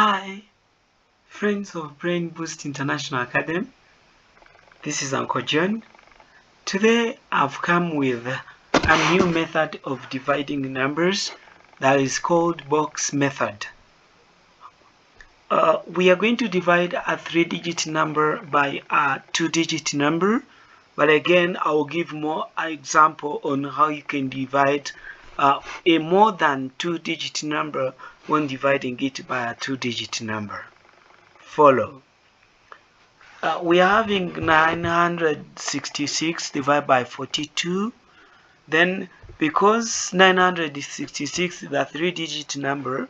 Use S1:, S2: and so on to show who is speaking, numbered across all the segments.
S1: Hi, friends of Brain Boost International Academy. This is Uncle John. Today I've come with a new method of dividing numbers that is called box method. We are going to divide a 3-digit number by a 2-digit number, but again I will give more example on how you can divide a more than 2-digit number when dividing it by a 2-digit number. Follow. We are having 966 divided by 42. Then because 966 is a 3-digit number,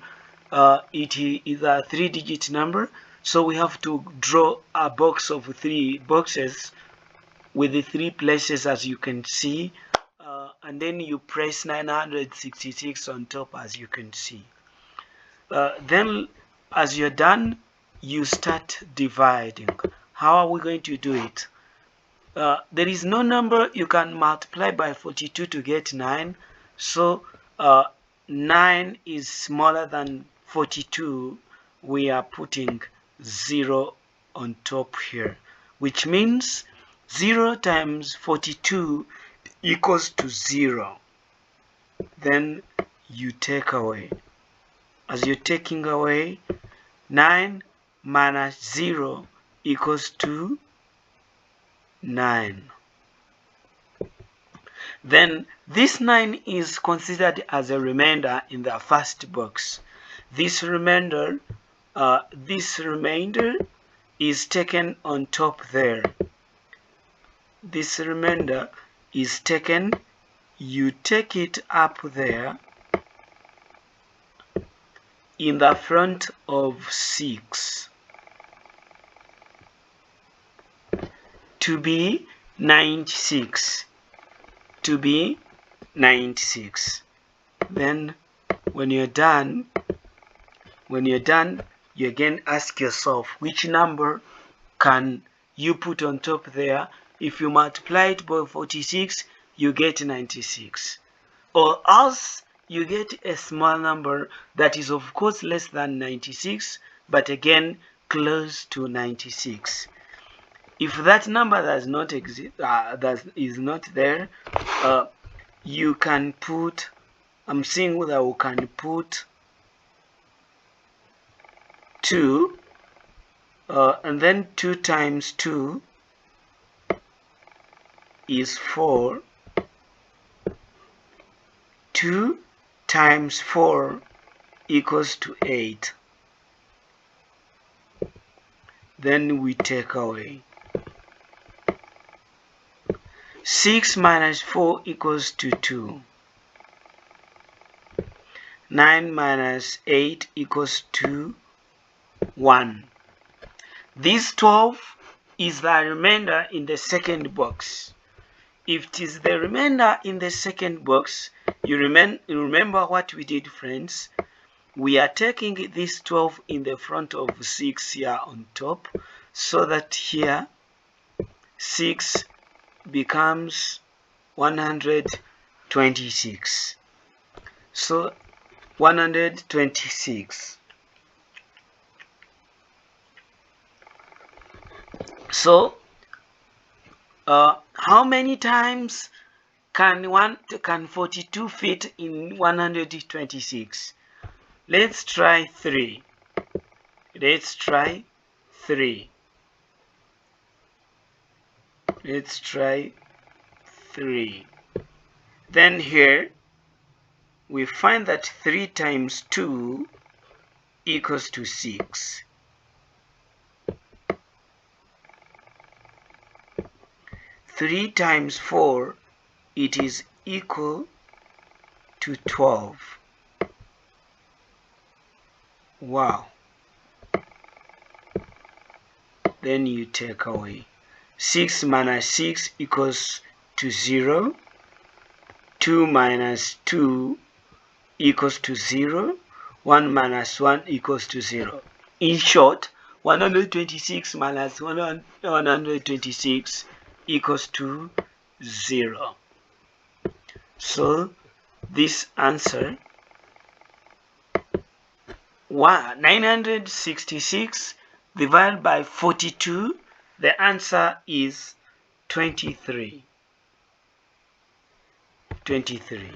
S1: it is a 3-digit number, so we have to draw a box of 3 boxes with the 3 places, as you can see, and then you press 966 on top, as you can see. Then as you're done, you start dividing. How are we going to do it? There is no number you can multiply by 42 to get 9, so 9 is smaller than 42. We are putting 0 on top here, which means 0 times 42 equals to 0. Then you take away. As you're taking away, 9 minus 0 equals to 9. Then this 9 is considered as a remainder in the first box. This remainder is taken on top there. This remainder is taken, you take it up there in the front of 6 to be 96. To be 96. Then when you're done, you again ask yourself, which number can you put on top there? If you multiply it by 46, you get 96. Or else you get a small number that is of course less than 96, but again close to 96. If that number does not exist, is not there, you can put, I'm seeing that we can put 2, and then 2 times 2 is 4. 2 times 4 equals to 8. Then we take away. 6 minus 4 equals to 2. 9 minus 8 equals to 1. This 12 is the remainder in the second box. If it is the remainder in the second box, you remember what we did, friends. We are taking this 12 in the front of 6 here on top, so that here 6 becomes 126. So 126. So how many times can 42 fit in 126? Let's try 3. Let's try 3. Let's try 3. Then here we find that 3 times 2 equals to 6. 3 times 4, it is equal to 12. Wow. Then you take away. 6 minus 6 equals to 0. 2 minus 2 equals to 0. 1 minus 1 equals to 0. In short, 126 minus 126 equals to 0. So this answer 966 divided by 42, the answer is 23. 23.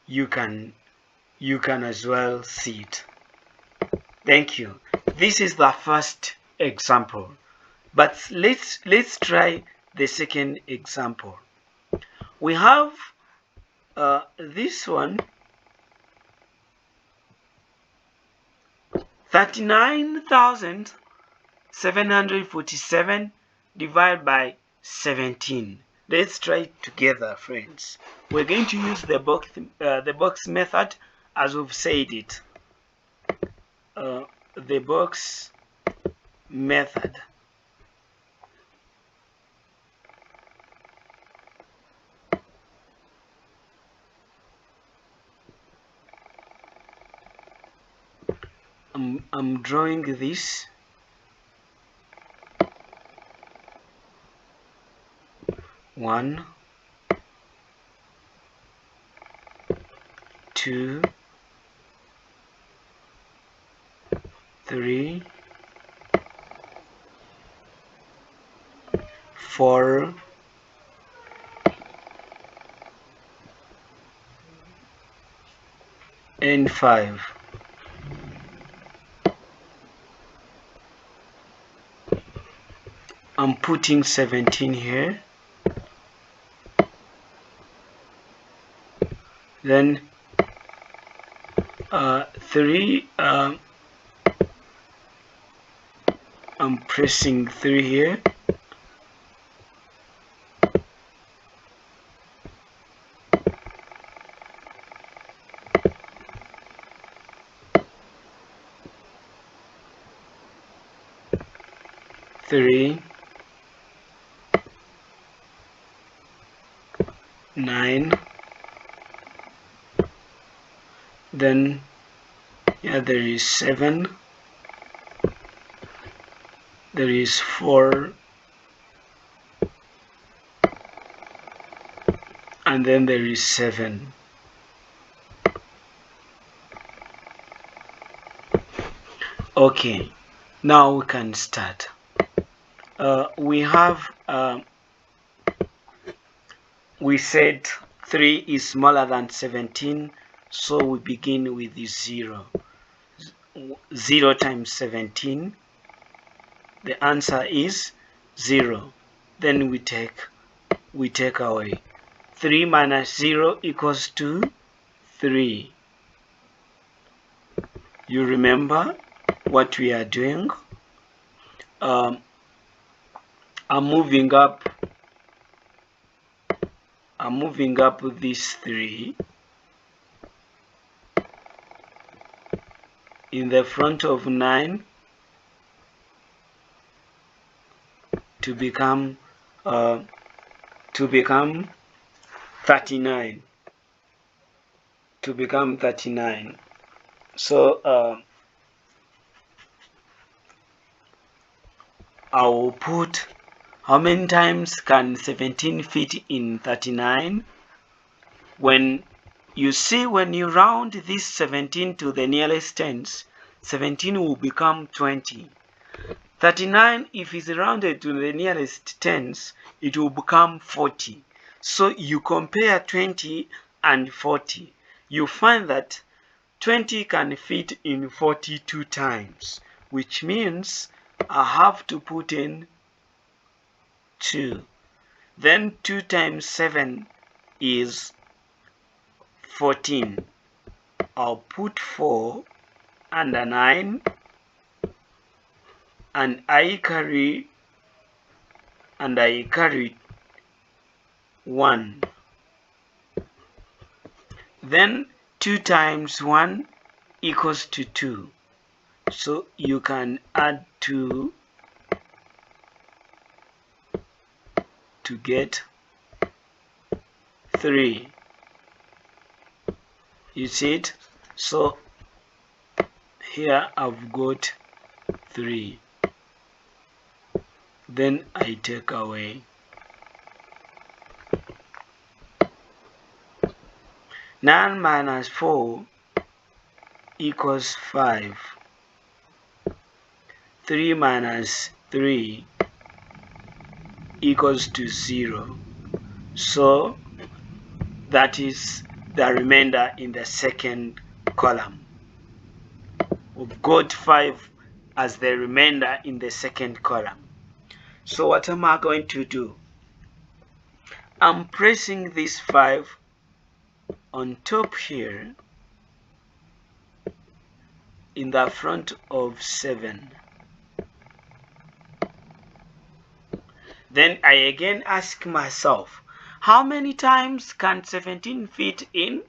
S1: You can as well see it. Thank you. This is the first example, but let's try the second example. We have this one, 39,747 divided by 17. Let's try it together, friends. We're going to use the box method as we've said it. The box method. I'm drawing this. One, two, three, 4, and 5. I'm putting 17 here. Then 3, I'm pressing 3 here. Three, 9. Then there is 7. There is 4, and then there is 7. Okay, now we can start. We have we said 3 is smaller than 17, so we begin with the 0. 0 times 17, the answer is 0. Then we take away. 3 minus 0 equals to 3. You remember what we are doing? I'm moving up this 3 in the front of 9 to become 39. To become 39. So I will put, how many times can 17 fit in 39? When you round this 17 to the nearest tens, 17 will become 20. 39, if it's rounded to the nearest tens, it will become 40. So you compare 20 and 40. You find that 20 can fit in 42 times, which means I have to put in 2. Then 2 times 7 is 14. I'll put 4 and a 9, and I carry 1. Then 2 times 1 equals to 2. So you can add 2 to get 3. You see it? So here I've got 3. Then I take away. 9 minus 4 equals 5. 3 minus 3 equals to 0. So that is the remainder in the second column. We've got 5 as the remainder in the second column. So what am I going to do? I'm pressing this 5 on top here in the front of 7. Then I again ask myself, how many times can 17 fit in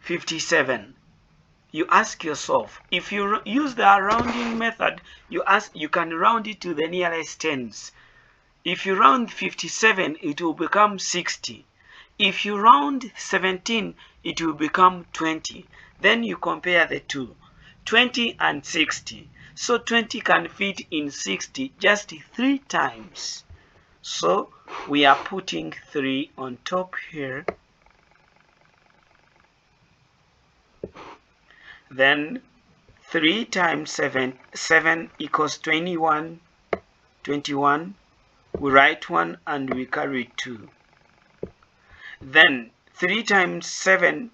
S1: 57? You ask yourself. If you use the rounding method, you can round it to the nearest tens. If you round 57, it will become 60. If you round 17, it will become 20. Then you compare the two, 20 and 60. So 20 can fit in 60 just 3 times. So we are putting 3 on top here. Then 3 times 7 equals 21. 21. We write 1 and we carry 2. Then 3 times 7,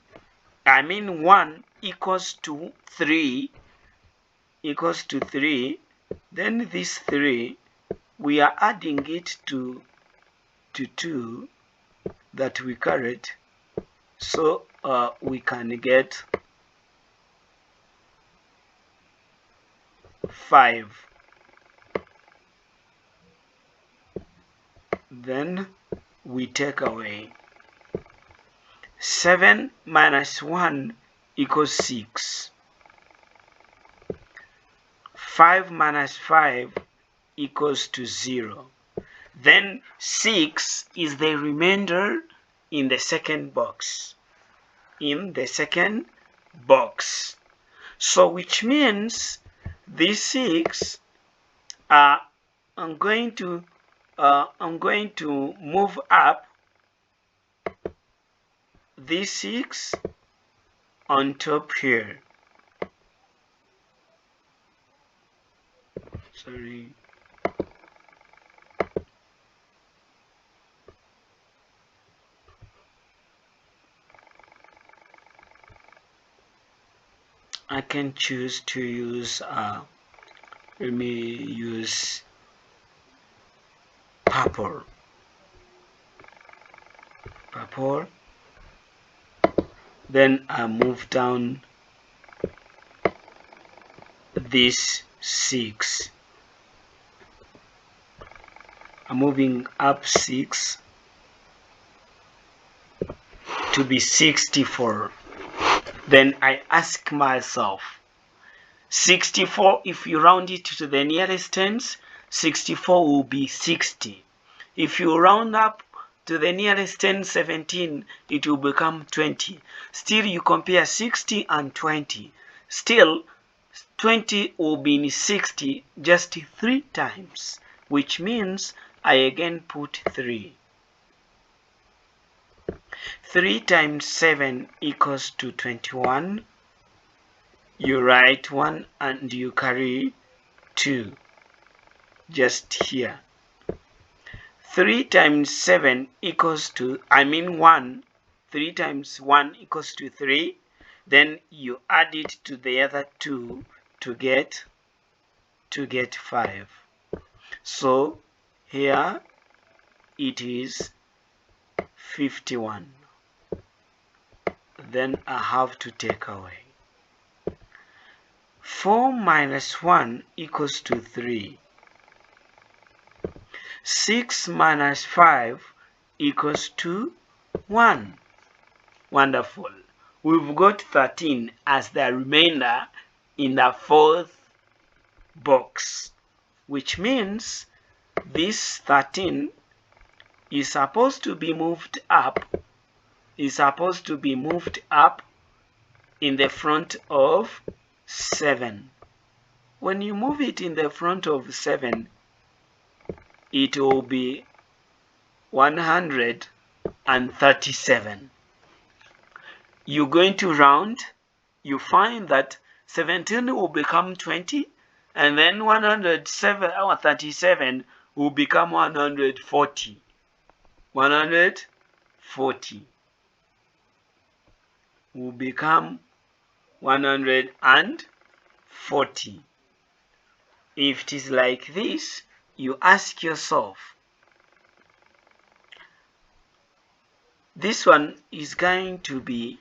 S1: 1 equals to 3. Equals to 3. Then this 3, we are adding it to 2 that we carried. So we can get 5. Then we take away 7 minus 1 equals 6. 5 minus 5 equals to 0. Then 6 is the remainder in the second box. In the second box. So which means this 6, I'm going to move up this 6 on top here. Sorry. I can choose to use let me use purple. Then I move down this 6. I'm moving up 6 to be 64. Then I ask myself, 64, if you round it to the nearest tens, 64 will be 60. If you round up to the nearest 10, 17, it will become 20. Still, you compare 60 and 20. Still, 20 will be in 60 just 3 times, which means I again put 3. 3 times 7 equals to 21. You write 1 and you carry 2 just here. 3 times 7 equals to 1. 3 times 1 equals to 3. Then you add it to the other 2 to get 5. So here it is 51. Then I have to take away 4 minus 1 equals to 3. 6 minus 5 equals to 1. Wonderful. We've got 13 as the remainder in the fourth box, which means this 13 is supposed to be moved up. Is supposed to be moved up in the front of 7. When you move it in the front of 7, it will be 137. you're going to round, you find that 17 will become 20, and then 137 will become 140. 140 will become 140. If it is like this, you ask yourself, this one is going to be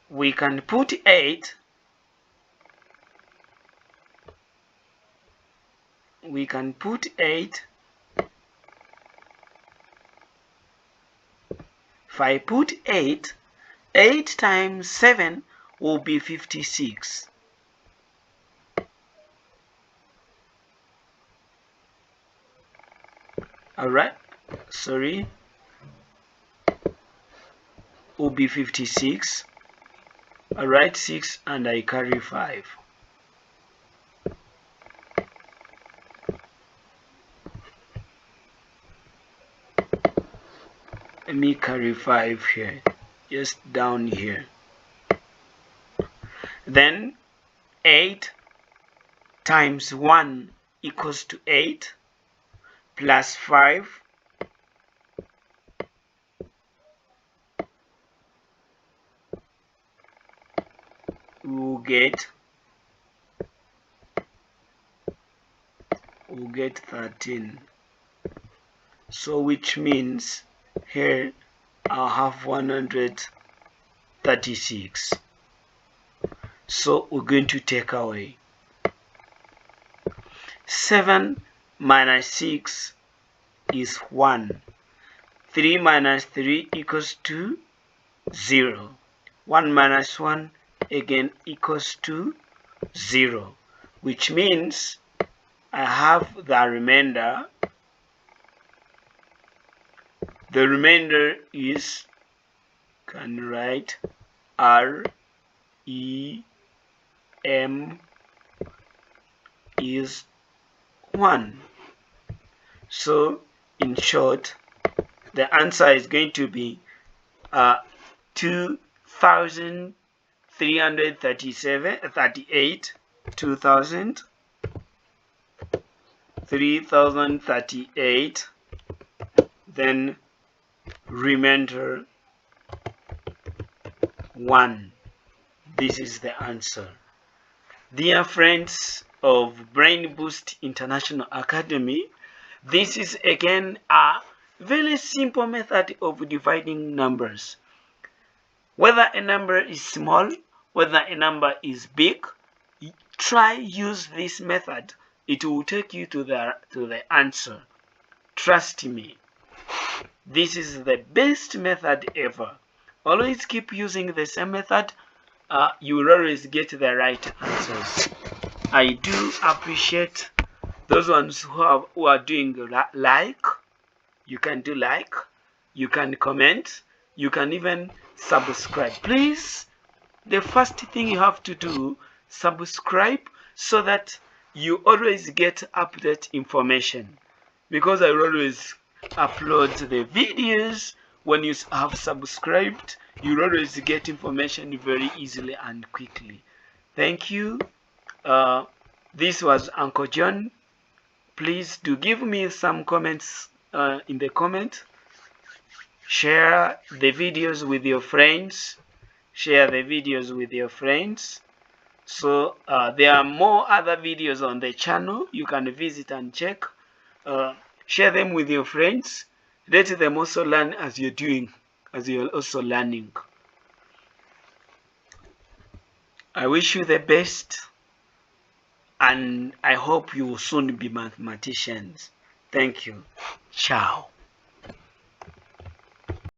S1: we can put 8, we can put 8. If I put 8, 8 times 7 will be 56. Alright, sorry, will be 56. I write 6 and I carry 5. Let me carry 5 here, just down here. Then 8 times 1 equals to 8 plus 5 we'll get 13. So which means here I'll have 136. So we're going to take away 7 minus 6 is 1. 3 minus 3 equals to 0. 1 minus 1 again equals to 0, which means I have the remainder. The remainder is, can write R E M is 1. So in short, the answer is going to be 3038, 3038, then remainder 1. This is the answer. Dear friends of Brain Boost International Academy, this is again a very simple method of dividing numbers. Whether a number is small, whether a number is big, try use this method. It will take you to the answer. Trust me. This is the best method ever. Always keep using the same method. You will always get the right answers. I do appreciate those ones who are doing like. You can do like. You can comment. You can even subscribe. Please, the first thing you have to do, subscribe so that you always get update information. Because I always upload the videos. When you have subscribed, you always get information very easily and quickly. Thank you. This was Uncle John. Please do give me some comments in the comment. Share the videos with your friends. Share the videos with your friends. So there are more other videos on the channel. You can visit and check. Share them with your friends. Let them also learn as you're doing, as you're also learning. I wish you the best, and I hope you will soon be mathematicians. Thank you. Ciao.